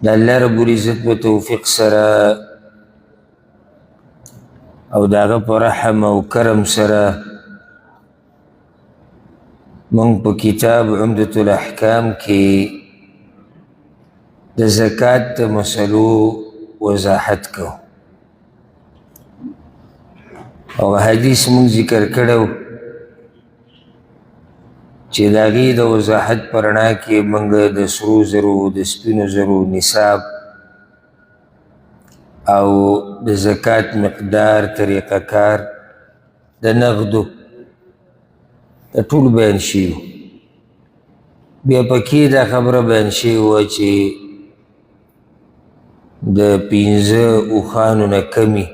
د الله رب العزت په توفیق سره او د هغه په رحم او کرم سره موږ په کتاب عمدة الاحکام کې د زکات د مسلو وضاحت کوو او حدیث موږ ذکر کړو چې د هغې د وضاحت په رڼا کې موږ د سرو زرو د سپینو زرو نصاب او د زکات مقدار طریقه کار د نغدو د ټول بیان شوي بیا پکې دا خبره بیان شوې وه چې د 15 اوښانو نه کمې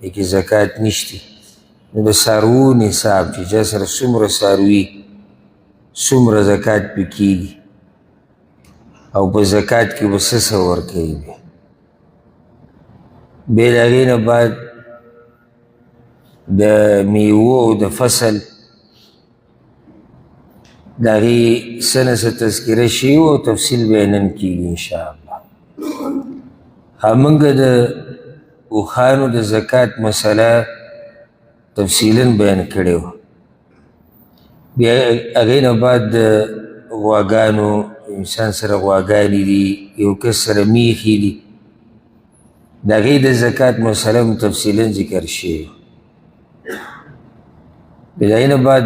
پکې زکات نشتی نو د څاروو نصاب چې چا سره څومره څاروي څومره زکات پې کېږي او په زکات کې به څه ورکوي بیا د هغې نه بعد د میوو او د فصل د هغې څه نه څه تذکره شوي او تفصیل به یې نن کېږي انشاءالله موږ د اوښانو د زکات مسله تفصیلا بیان کړې وه بیا هغې نه بعد د غواګانو انسان سره غواګانې دي یو کس سره میښې دي د هغې د زکات مسله هم تفصیلا ذکر شوې بیا د هغې نه بعد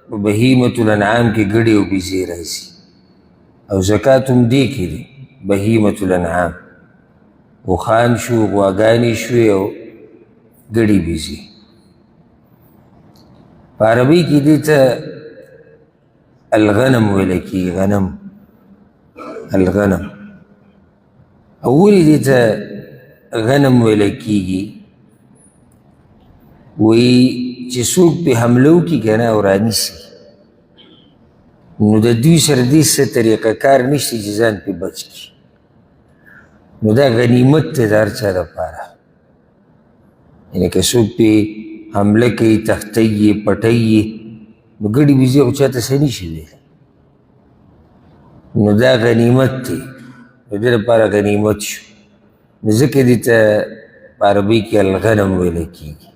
په بهیمة الانعام کې ګډې او بیزې راځي او زکات هم دې کې دی بهیمة الانعام اوښان شو غواګانې شوې او ګډې بیزې په عربي کې دې ته الغنم ویلی کېږي غنم الغنم او ولې دې ته غنم ویلی کېږي وایي چې څوک پې حمله وکړي که نه او رانیسي نو د دوی سره دې څه طریقه کار نشته چې ځان پې بچ کړي نو دا غنیمت دی د هر چا دپاره یعنې که څوک پې حمله کوي تختی یې پټی یې نو ګډې بیزې خو چاته څه نشي ویلی نو دا غنیمت دی د دې لپاره غنیمت شو نو ځکه دې ته په عربۍ کې الغنم ویلی کېږي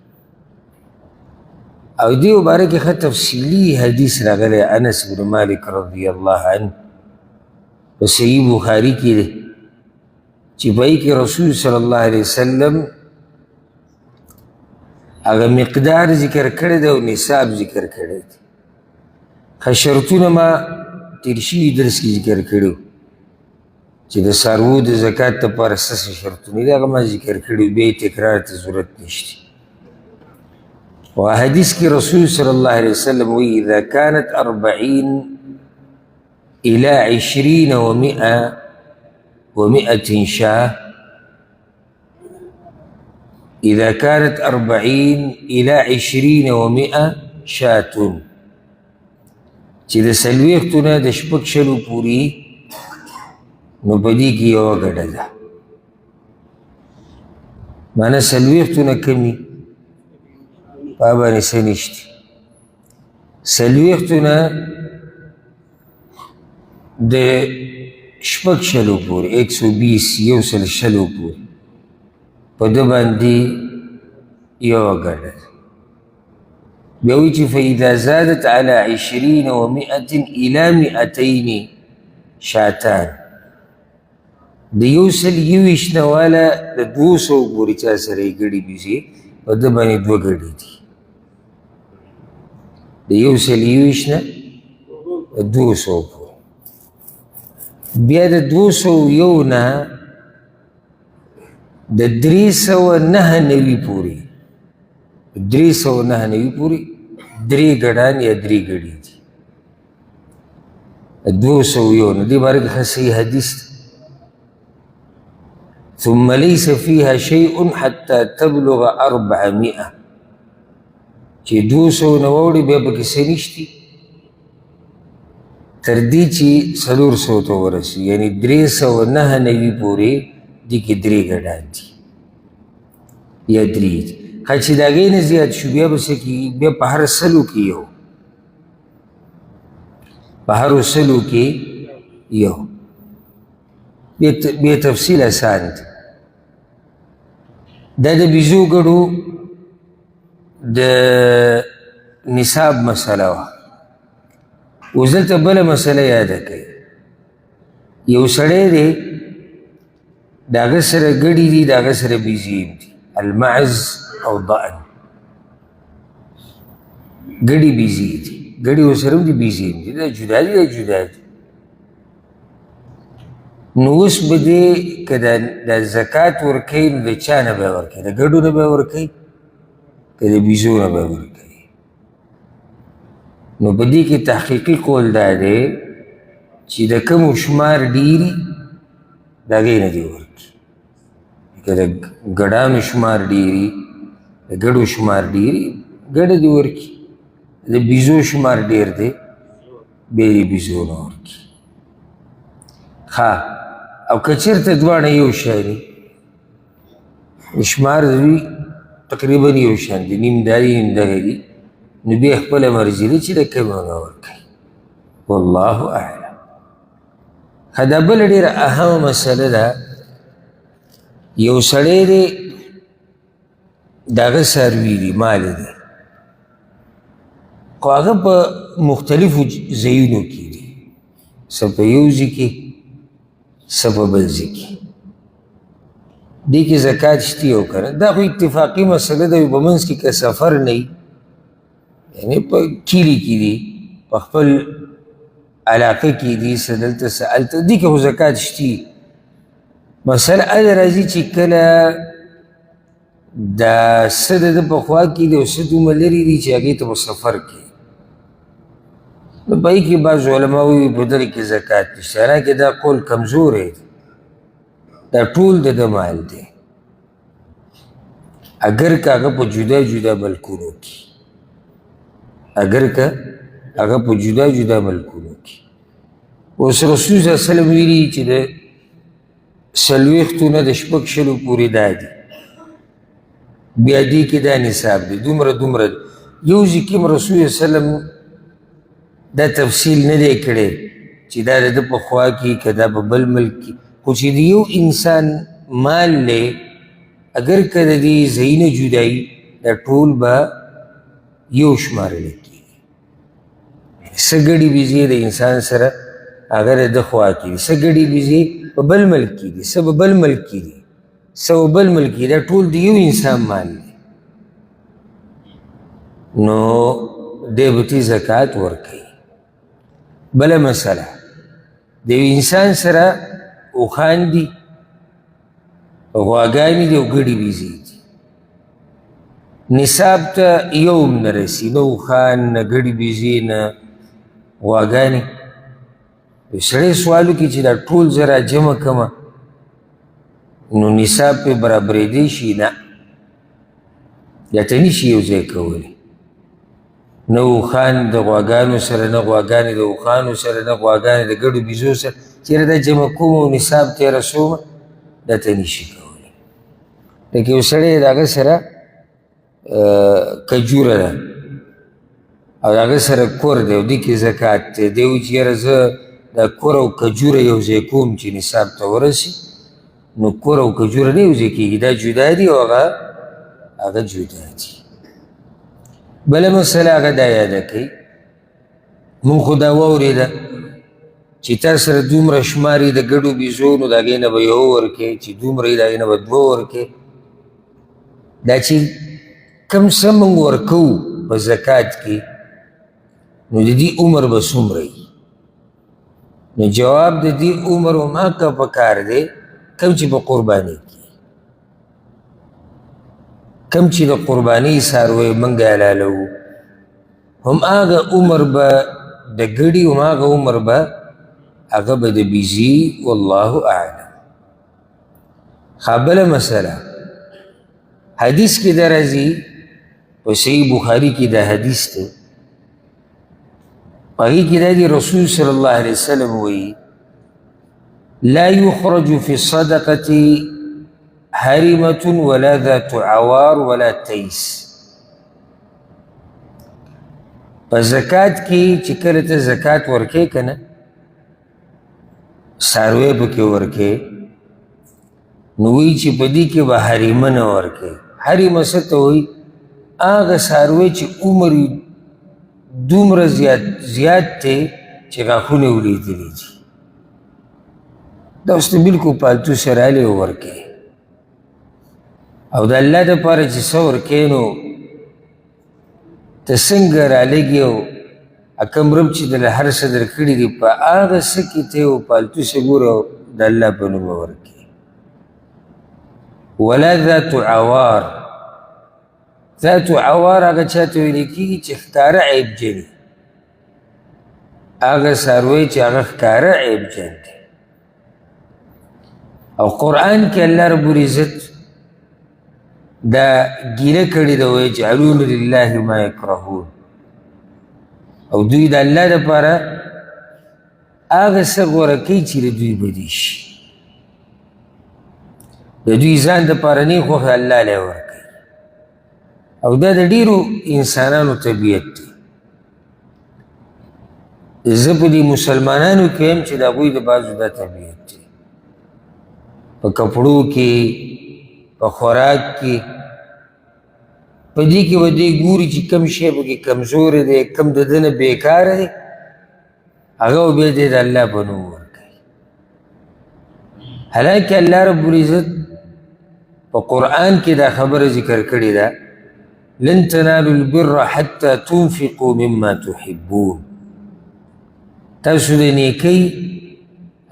او دې مباره کې ښه تفصیلي حدیث راغلی انس بن مالک رضی الله عنه په صحیح بخاري کې دی چې په هغې کې رسول صلی الله علیه وسلم هغه مقدار ذکر کړی دی او نصاب ذکر کړی دی ښه شرطونه ما تیر شوي درس کې ذکر کړي چې د څاروو د زکات دپاره څه شرطونه دي هغه ما ذکر کړي بیا یې تکرار ته ضرورت نشته و حدیث کې رسول صلی الله علیه وسلم وی اذا كانت 40 الى 20 و100 شاه إذا كانت 40 إلى 20 و100 شاة چې د څلوېښتو نه د شپږ شلو پورې نو په دې کې یوه ګډه ده معنی څلوېښتو نه کمي په هغه باندې څه نشته څلوېښتو نه د شپږ شلو پورې 120 یو سل شلو پورې په ده باندې یوه ګډه ده بیا وایي چې فاذا زادت على 20 و100 الى 200 شاتان د یو سل یوویشت نه واله د 200 پورې چا سره یې ګډې بیزې په ده باندې دوه ګډې دي د یو سل یوویشت نه 200 پورې بیا د 201 نه د 399 پورې 399 پورې درې ګډان یا درې ګډې دي 201 نه دې باره کې ښه صحیح حدیث ثم ليس فيها شيء حتى تبلغ 400 چې 200 نه واوړي بیا پکې څه نشتي تر دې چې 400 ته ورسي یعنې 399 پورې دې کې درې ګډان دي یا درې دي ښه چې د هغې نه زیات شو بیا به څه کېږي بیا په هر سلو کې یو په هرو سلو کې یو بیا تفصیل آسان دی دا د بیزو ګډو د نصاب مسله وه. اوس دلته بله مسله یاده کوي. یو سړی دی د هغه سره ګډې دي، د هغه سره بیزې هم دي، المعز او ضأن، ګډې بیزې دي، ګډې ورسره هم دي بیزې هم دي، دا جدا دي دا جدا دي. نو اوس به دې که دا زکات ورکوي نو د چا نه به یې ورکوي؟ د ګډو نه به یې ورکوي که د بیزو نه به یې ورکوي؟ نو په دې کې تحقیقي قول دا دی چې د کومو شمار ډېري د هغې نه دې ورکړي. که د ګډانو شمار ډېري، د ګډو شمار ډېري، ګډه دې ورکړي. د بیزو شمار ډېر دی، بیا یې بیزو نه ورکړي. ښه، او که چېرته دواړه یو شی دی، شمار د دوی تقریبا یو شان دي، نیم دا دي نیم دغه دي، نو بیا خپله مرضي ده چې د کوم نه ورکوي. والله اعلم. ښه، دا بله ډېره اهمه مسله ده. یو سړی دی د هغه څاروي دي، مال دی، خو هغه په مختلفو ځایونو کې دي، څه په یو ځای کې، څه په بل ځای کې. دې کې زکات شته او که نه، دا خو اتفاقي مسله ده. په منځ کې که سفر نه وي، یعنې په کلي کې دي، په خپل علاقه کې دي، څه دلته څه هلته، دې کې خو زکات شته. مسله هله راځي چې کله دا څه د ده په خوا کې دي او څه دومره لرې دي چې هغې ته په سفر کې، نو په هغې کې بعض علما وایي په دغې کې زکات نشته. حالانکې دا قول کمزوری دی، دا ټول د ده مال دی، اگر که هغه په جدا جدا ملکونو کې، اگر که هغه په جدا جدا ملکونو کې. اوس رسول صلی الله علیه وسلم ویلي چې د 40 نه د 6 پورې دا دي، بیا دې کې دا نصاب دی، دومره دومره. یو ځای کې هم رسول صلی الله علیه وسلم دا تفصیل نه دی کړی چې دا د ده په خوا کې که دا په بل ملک کې، خو چې د یو انسان مال دی، اگر که د دې ځایونه جدایي، دا ټول به یو شمارلی کېږي. څه ګډې بیزې د انسان سره هغه د ده خوا کې دي، څه ګډې بیزې په بل ملک کې دي، څه په بل ملک کې دي، څه په بل ملک کې دي، دا ټول د یو انسان مال دی. نو دی به ترې زکات ورکوي. بله مسله، د یو انسان سره اوښان دي، غواګانې دي او ګډې بیزې دي، نصاب ته یو هم نه رسي، نه اوښان، نه ګډې بیزې، نه غواګانې. سړی سوال وکړي چې دا ټول زه را جمع کړمه نو نصاب پې برابرېدی شي؟ نه، دا ته نشي یو ځای کولی. نه اوښان د غواګانو سره، نه غواګانې د اوښانو سره، نه غواګانې د ګډو بیزو سره. چېرې دا جمع کوم او نصاب ته یې رسومه، دا ته نشي کولی. لکه یو سړی د هغه سره کجوره ده او د هغه سره کور دی او دې کې زکات دی، دی وایي چې یاره زه دا کور او کجوره یو ځای کوم چې نصاب ته ورسي. نو کور او کجوره نه یو ځای کېږي، دا جدا دي او هغه جدا دي. بله مسله هغه دا یاده کوي، مونږ خو دا واورېده چې تا سره دومره شمار یې د ګډو بیزو، نو د هغې نه به یو ورکې، چې دومره یې د هغې نه به 2 ورکې. دا چې کم څه مونږ ورکوو په زکات کې، نو د دې عمر به څومره وي؟ نو جواب د دې عمر هماغه پکار دی کوم چې په قربانۍ کې، کوم چې د قربانۍ څاروی موږ حلالوو، هماغه عمر به د ګډي، هماغه عمر به هغه به د بیزي. والله اعلم. ښه، بله مسله، حدیث کې دا راځي، په صحیح بخاري کې دا حدیث دی، په هغې کې دا دی رسول صلی الله علیه وسلم وایي لا يخرج في الصدقة حرمة ولا ذات عوار ولا تیس. په زکات کې چې کله ته زکات ورکې که نه، څاروی پکې ورکې، نو وایي چې په دې کې به حریمه نه ورکوي. حریمه څه ته وایي؟ هغه څاروی چې عمر دومره زیات دی چې غاښونه ولیدلي دي، دا اوس ته بلکل پالتو سره هلې ورکوي. او د الله دپاره چې څه ورکوي نو ته څنګه رالږي او کم رب چې دله هر څه درکړي دي په هغه څه کې ته یو پالتو څه ګوره او د الله په نوم ورکوي. ولا ذات عوار، ذات عوار هغه چا ته ویل کېږي چې ښکاره عیبجن، هغه څاروی چې هغه ښکاره عیبجن دی. او قرآن کې الله رب العزت دا ګیله کړې ده ویجعلون لله ما یکرهون، او دوی د الله دپاره هغه څه غوره کوي چې د دوی بدي شي، د دوی ځان دپاره نه خوښ الله لی ورکوي. او دا د ډېرو انسانانو طبیعت دی. زه په دې مسلمانانو کې یم چې د هغوی د بعضو دا طبیعت دی، په کپړو کې، په خوراک کې، په دې کې به دی ګوري چې کم شی پکې کمزوری دی، کم د ده نه بېکاره دی، هغه به بیا دی د الله په نوم ورکوي. حالانکه الله رب العزت په قرآن کې دا خبره ذکر کړې ده لن تنالوا البر حتى تنفقوا مما تحبون. تاسو د نیکۍ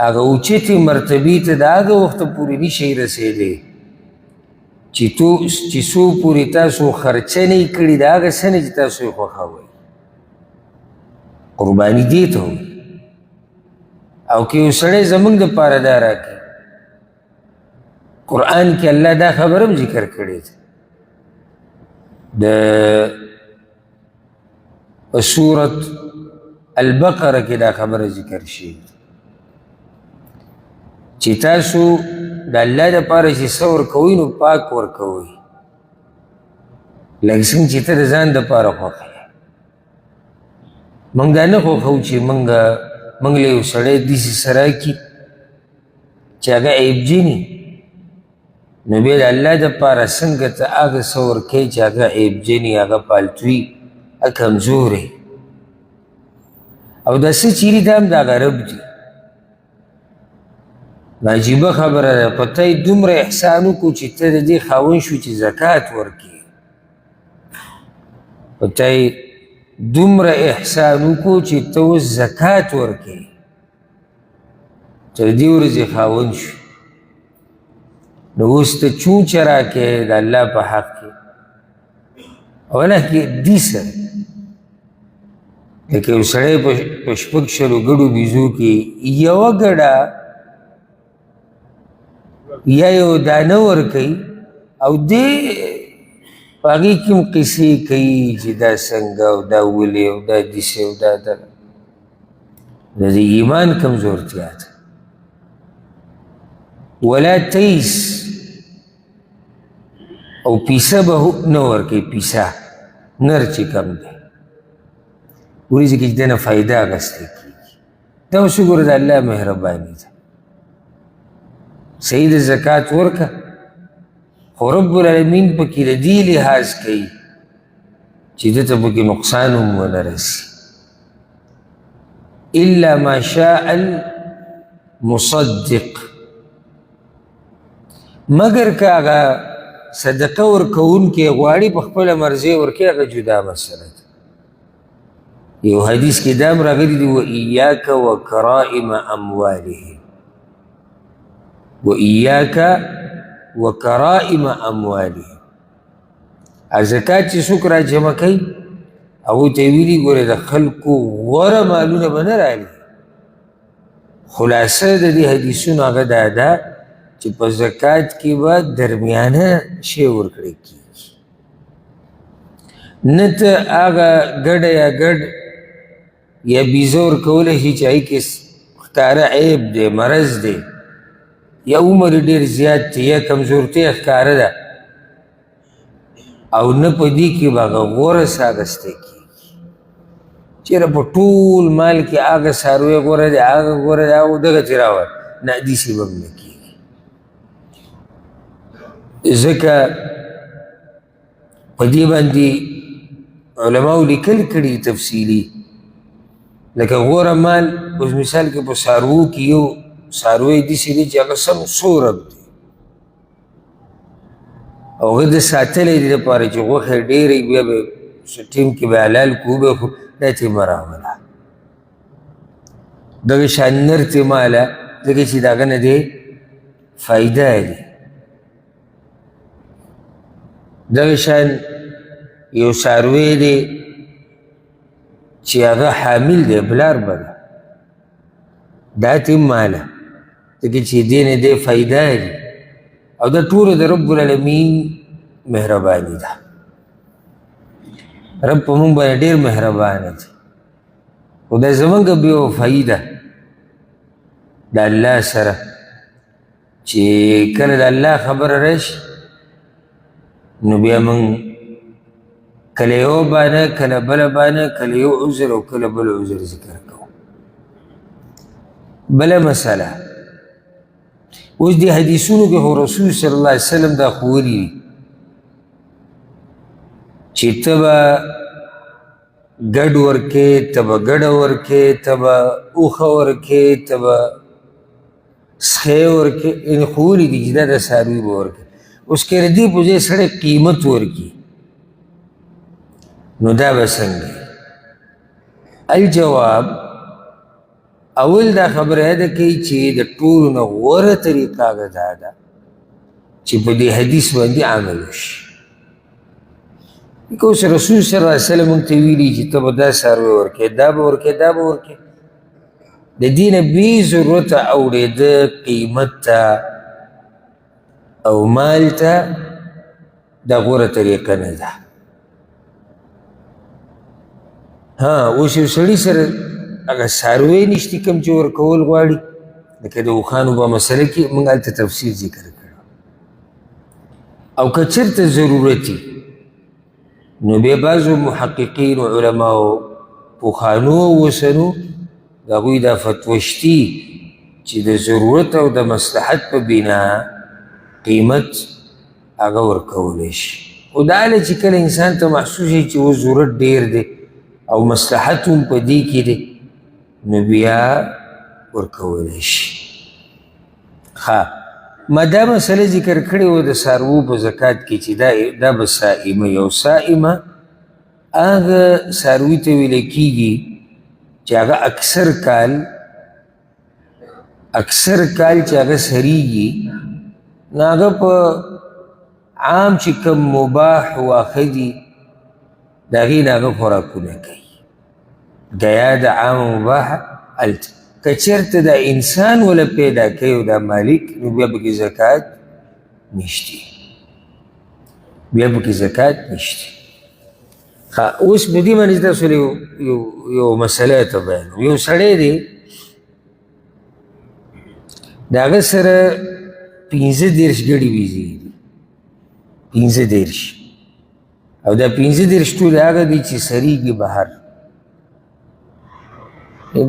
هغه اوچتې مرتبې ته د هغه وخته پورې نشئ رسېدی چې څو پورې تاسو خرچه نه یې کړي د هغه څه نه چې تاسو یې خوښوئ. قرباني دې ته وایي. او که یو سړی زموږ دپاره دا راکړي، قرآن کې الله دا خبره هم ذکر کړې ده. د سورت البقره کې دا خبره ذکر شوې ده چې تاسو د الله دپاره چې څه ورکوئ نو پاک ورکوئ، لکه څنګه چې ته د ځان دپاره خوښ یې. موږ دا نه خوښوو چې موږ له یو سړی داسې څه راکړي چې هغه عیبجن وي، نو بیا د الله دپاره څنګه ته هغه څه ورکوې چې هغه عیبجن وي، هغه پالتو وي، هغه کمزوری. او دا څه چیرې دا هم د هغه رب دي. عجیبه خبره ده، په ته یې دومره احسان وکړو چې ته د دې خاوند شو چې زکات ورکړي، په ته یې دومره احسان وکړو چې ته اوس زکات ورکړي، چې د دې ورځې خاوند شو، نو اوس ته چونچه راکړې د الله په حق کې. اوله کې دې سره لکه یو سړی په شپږ شلو ګډو بیزو کې یوه ګډه یا یو دانه ورکوي، او دې په هغې کې هم قصې کوي چې دا څنګه او دا ولې او دا داسې او دا د ایمان کمزورتیا ده. ولا تیس، او پیسه به نه ورکوي، پیسه نر چې کم دی وریځې کې چې دنه فایده اخیستی کېږي. دا اوس وګوره د الله مهرباني ده. صحیح د زکات ورکه، خو رب العالمین پکې د دې لحاظ کوي چې ده ته پکې نقصان هم ونه رسي. الا ما شاء المصدق، مګر که هغه صدقه ورکوونکی غواړي په خپله مرضۍ ورکوي، هغه جدا مسله ده. یو حدیث کې دا هم راغلي دي وإیاک وکرائم اموالهم، وإیاک وکرائم اموالهم. زکات چې څوک راجمع کوي هغوی ته یې ویلي ګورې د خلکو غوره مالونه به نه رالي. خلاصه د دې حدیثونو هغه دا ده چې په زکات کې به درمیانه شی ورکړی کېږي، نه ته هغه ګډه یا ګډ یا بیزه ورکولی شي چې هغې کې ښکاره عیب دی، مرض دی، یا عمر ډېر زیات دی، یا کمزورتۍ ښکاره ده، او نه په دې کې به هغه غوره څه اخیستی کېږي. چېرې په ټول مال کې هغه څاروی غوره دی، هغه غوره دی، هغه دغسې راوړه، نه داسې به هم نه کېږي. ځکه په دې باندې علماو لیکل کړي تفصیلي، لکه غوره مال اوس مثال کې په څاروو کې یو څاروی داسې دی چې هغه سم سورب دی او هغه د ساتلی دی دپاره چې غوښه ډېره وي، بیا به ټیم کې به حلال کو به خو دا ترې مه راوله. دغه شان نر ترې مه اله ځکه چې د هغه نه دی فایده دی. دغه شان یو څاروی دی چې هغه حامل دی بلار به ده، دا ترې مه اله ځکه چې دې نه دی فایده دی. او دا ټوله د رب العالمین مهرباني ده. رب په موږ باندې ډېر مهربانه دی، خو دا زموږ بې وفایي ده د الله سره، چې کله د الله خبره راشي نو بیا موږ کله یو بانه کله بله بانه، کله یو عذر او کله بل عذر ذکر کوو. بله مسله، اوس دې حدیثونو کې خو رسول صلی الله علیه وسلم دا خو ویلي چې ته به ګډ ورکې، ته به ګډه ورکې، ته به اوښه ورکې، ته به سخی ورکې، یعنې خو ویلي دي چې دا د څاروي به ورکې. اوس که د دې په ځای سړی قیمت ورکي نو دا به څنګه؟ الجواب، اول دا خبره یاده کوي چې د ټولو نه غوره طریقه هغه دا ده چې په دې حدیث باندې عمل وشي. که اوس رسول صلی الله علیه وسلم موږ ته ویلي چې ته به دا څاروی ورکې، دا به ورکې، دا به ورکې، د دې نه بې ضرورته اورېده قیمت ته او مال ته دا غوره طریقه نه ده. ها اوس یو سړي سره هغه څاروی نشتی کوم چې ورکول غواړي، لکه د اوښانو په مسله کې موږ هلته تفصیل ذکر کړو. او که چېرته ضرورتي نو بیا بعضو محققینو علماو پوخانو او اوسنو د هغوی دا فتوه شتي چې د ضرورت او د مصلحت په بنا قیمت هغه ورکولی شي. خو دا هله چې کله انسان ته محسوس شي چې اوس ضرورت ډېر دی او مصلحت هم په دې کې دی نو بیا ورکولی شي. ښه، ما دا مسله ذکر کړې وه د څاروو په زکات کې چې دا به صائمه، یو صائمه هغه څاروي ته ویلی کېږي چې هغه اکثر کال چې هغه سریږي نو هغه په عام چې کوم مباح واښه دي د هغې نه هغه خوراکونه کوي. گیا د عام مباحه هلته که چېرته دا انسان وله پیدا کوي او دا مالک نو بیا پکې زکات نشتی، بیا پکې زکات نشتی. اوس په دې باندې تاسو یو مسله ته بیانوم. یو سړی دی د هغه سره 15 ګړي ویزې دي، 15 او دا 15 ټول هغه دي چې سریږي بهر.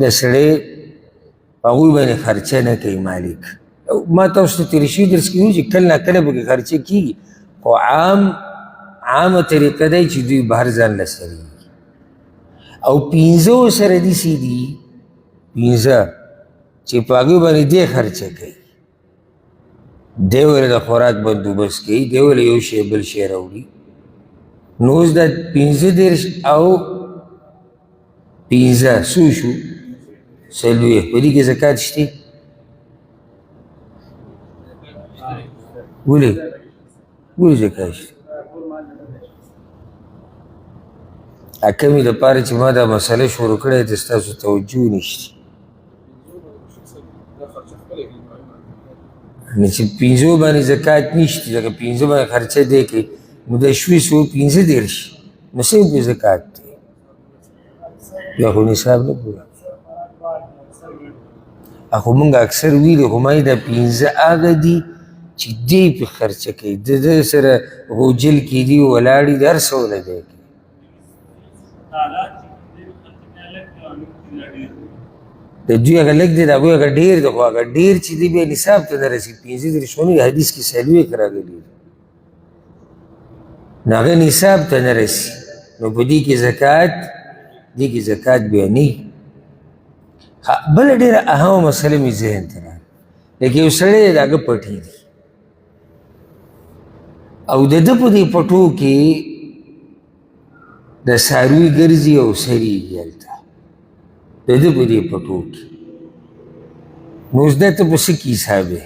دا سړی په هغوی باندې خرچه نه کوي مالک. ما تاسو ته تېر شوي درس کې وایو چې کله نه کله پکې خرچه کېږي، خو عامه طریقه دی چې دوی بهر ځان له سریږي. او 15 سره داسې دي 15 چې په هغوی باندې دی خرچه کوي، دی ولې د خوراک بندوبست کوي، دی ولې یو شی بل شی راوړي. نو اوس دا 15 او 15 څو شو؟ 40. په دې کې زکات شته؟ ولې زکات شته؟ کمې دپاره چې ما دا مسله شروع کړې ده ستاسو توجه نشته. چې 15 باندې زکات نشته، ځکه 15 باندې خرچه دی کوي نو د شوي 15 نو څنګه پرې زکات دی؟ بیا خو نصاب نه پوره. خو موږ اکثر ویلي خو ما دا 15 هغه دي چې دی پې خرچه کوي، د ده سره غوجل کې دي ولاړ دي هر څه وله دی کوي. د دوی هغه لږ دی د هغوی هغه ډېر دی، خو هغه ډېر چې دی بیا نصاب ته نه رسېږي. 15 شونه حدیث کې 40 راغلي دي. نو هغه نصاب ته نه رسي نو په دې کې زکات بیا نه وي. بله ډېره اهمه مسله مې ذهن ته راغله، لکه یو سړی دی د هغه پټي دي او د ده په دې پټو کې د څاروي ګرځي او سریږي هلته د ده په دې پټو کې. نو اوس ده ته په څه کې حساب دی؟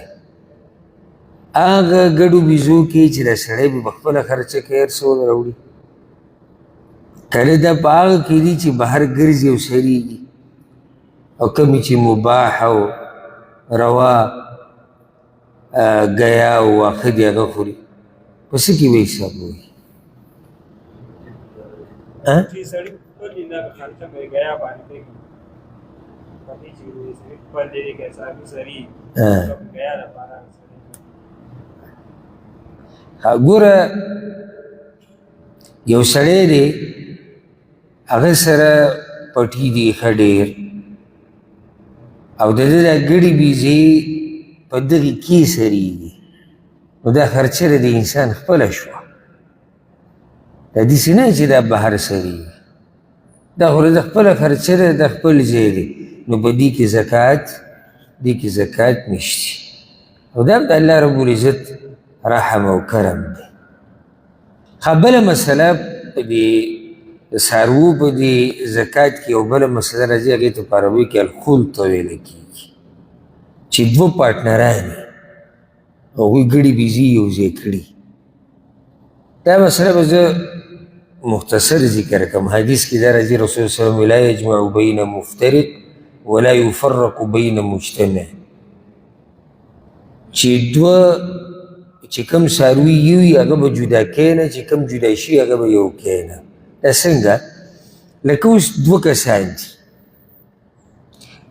هغه ګډو بیزو کې چې دا سړی به په خپله خرچه کوي هر څه راوړي، کله دا په هغه کې دي چې بهر ګرځي او سریږي، او کمی چې مباح او روا ګیا او واښه دي هغه خوري، په څه کې به حساب وایي؟ ګوره یو سړی دی هغه سره پټي دي ښه ډېر او د ده دا ګړي بیزې په دغې کې سریږي، نو دا خرچه د انسان خپله شوه، دا داسې نه چې دا بهر سریږي، دا خو د خپله خرچه ده، د خپل ځای دی، نو په دې کې زکات نشته. او دا د الله رب العزت رحم او کرم دی. بله مسله په دې د څاروو په دې زکات کې یو بله مسله راځي، هغې ته په عربي کې الخلط ویله کېږي، چې دوه پارټنران دي هغوی ګړي بیزي یو ځای کړي. دا مسله به زه مختصر ذکر کړم. حدیث کې دا راځي رسول صلی الله علیه وسلم لا یجمع بین مفترق ولا یفرق بین مجتمع، چې دوه چې کوم څاروي یو وي هغه به جدا کینه، چې کوم جدا شي هغه به یو کینه. دا څنګه؟ لکه اوس دوه کسان دي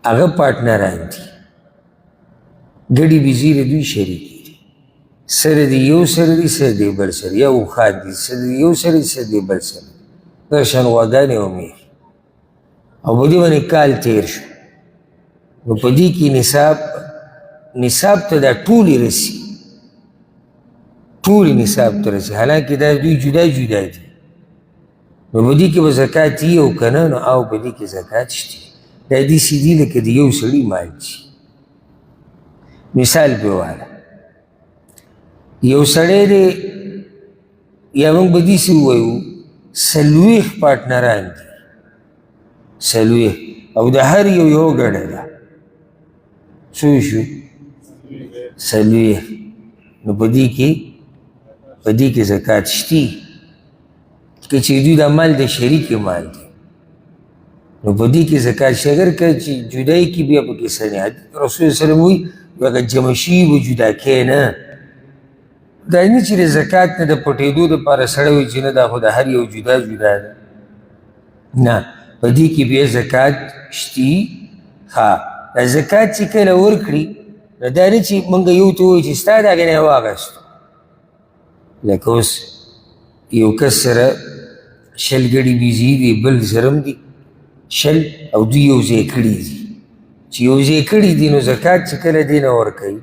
هغه پارټنران دي، ګډې بیزې د دوی شریکې دي، سره د یو سره دي سره د بل سره، یا اوښان دي سره د یو سره دي سره د بل سره، دا شان غواګانې او میږي، او په دې باندې کال تیر شو، نو په دې کې نصاب ته دا ټولې رسي، ټولې نصاب ته رسي، حالانکې دا دوی جدا جدا دي، نو په دې کې به زکات یي او که نه، نو او په دې کې زکات شته. دا داسې دي لکه د یو سړي مال چې مثال پې واله، یو سړی دی یا موږ به داسې ووایو 40 پارټنران دي، 40 او د هر یو ګډه ده، څو شوي 40، نو په دې کې زکات شتي، که چې دوی دا مال د شریک مال دی، نو په دې کې زکات شي. اگر که چې جدایي کې بیا پکې څه نه، رسول صلی الله علیه وسلم وایي اگر جمع شي به جدا کې نه، دا نه چې د زکات نه د پټېدو دپاره سړی وایي چې نه دا خو د هر یو جدا جدا ده، نه، په دې کې بیا زکات شتي. دا زکات چې کله ورکړي نو دا نه چې موږ یو ته وایو چې ستا د هغې نه یې واخیستو، لکه اوس یو کس سره 100 ګړي بیزي دي، بل سره هم دي 100 او دوی یو ځای کړي دي، چې یو ځای کړي دي نو زکات چې کله دې نه ورکوي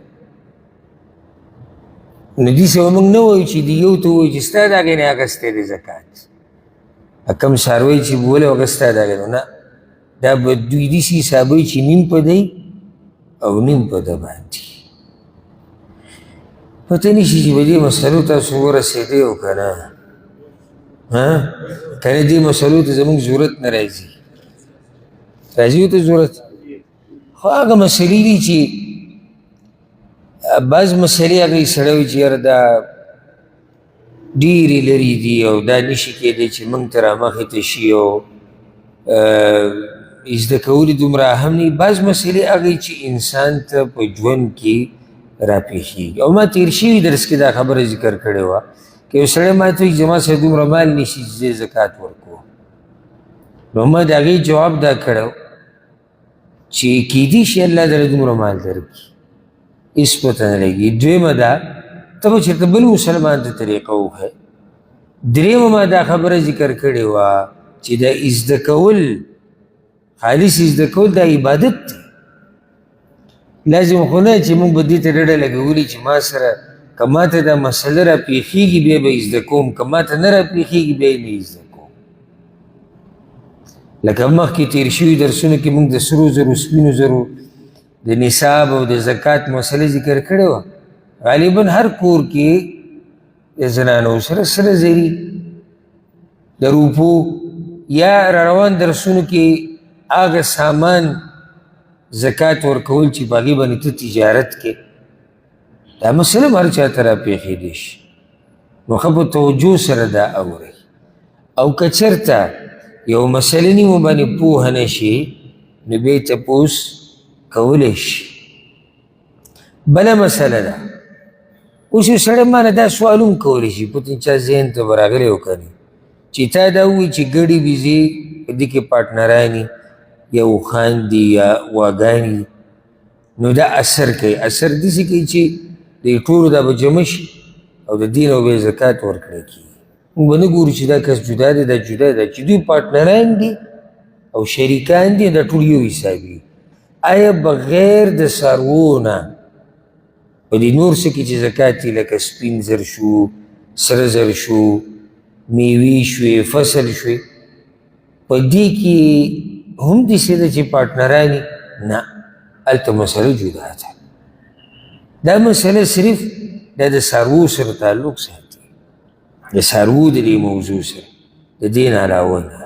نو داسې به موږ نه وایو چې د یو ته وایو چې ستا د هغې نه اخیستی دی زکات، کوم څاروی چې بولې هغه ستا د هغې نه، دا به دوی داسې حسابوي چې نیم په دی او نیم په ده باندې. پته نه شي چې په دې مسلو تاسو ورسېدی او که نه، که نه دې مسلو ته زموږ ضرورت نه راځي، راځي ورته ضرورت، خو هغه مسلې دي چې بعض مسلې هغې سړی وایي چې یاره دا ډېرې لرې دي او دا نشي کېدی چې موږ ته رامخې ته شي او زده کول یې دومره اهم نه وي. بعض مسلې هغې چې انسان ته په ژوند کې راپېښېږي، او ما تېر شوي درس کې دا خبره ذکر کړې وه که یو سړی ما ته وایي زما سره دومره مال نشي چې زه زکات ورکوم، نو ما د هغې جواب دا کړی چې کیدی شي الله درله دومره مال درکړي، هېڅ پته نه لګي. دویمه دا ته به چېرته بل مسلمان ته طریقه وښیې. درېیمه ما دا خبره ذکر کړې وه چې دا زده کول، خالص زده کول دا عبادت دی، لازم خو نه چې موږ به دې ته ډډه لګولي چې ما سره که ما ته دا مسله را پیښیږي بیا به یې زده کوم، که ما ته نه را پیښیږي بیا یې نه زده کوم. لکه مخکې تیر شوي درسونو کې موږ د سرو زرو سپینو زرو د نصاب او د زکات مسله ذکر کړې وه. غالبا هر کور کې د زنانو سره سره زري د روپو یا را روان درسونو کې هغه سامان زکات ورکول چې په هغې باندې ته تجارت کې، دا مسله هم هر چا ته را پېښېدی شي. نو ښه په توجه سره دا اورئ. او که چېرته یو مسله نیمه باندې پوهه نه شي نو بیا یې تپوس کولی شي. بله مسله ده، اوس یو سړی ما نه دا سوال هم کولی شي، پوتین چا ذهن ته به راغلی و که نه، چې تا دا ووایي چې ګډې بېزې په دې کې پارټنران یا اوښان دي یا غواګانې، نو دا اثر کوي. اثر داسې کوي چې د ټولو دا به جمع شي او د دې نه به یې زکات ورکړی کېږي. موږ به نه ګورو چې دا کس جدا دی دا جدا دی، چې دوی پارټنران دي او شریکان دي دا ټول یو حساب وي. آیا بغیر د څاروو نه په دې نور څه کې چې زکات دي لکه سپین زر شو، سره زر شو، میوې شوې، فصل شوې، په دې کې هم داسې ده چې پارټنران نه، هلته مسله جدا ده. دا مسله صرف دا د څاروو سره تعلق ساتي، د څاروو د دې موضوع سره، د دې نه علاوه نه.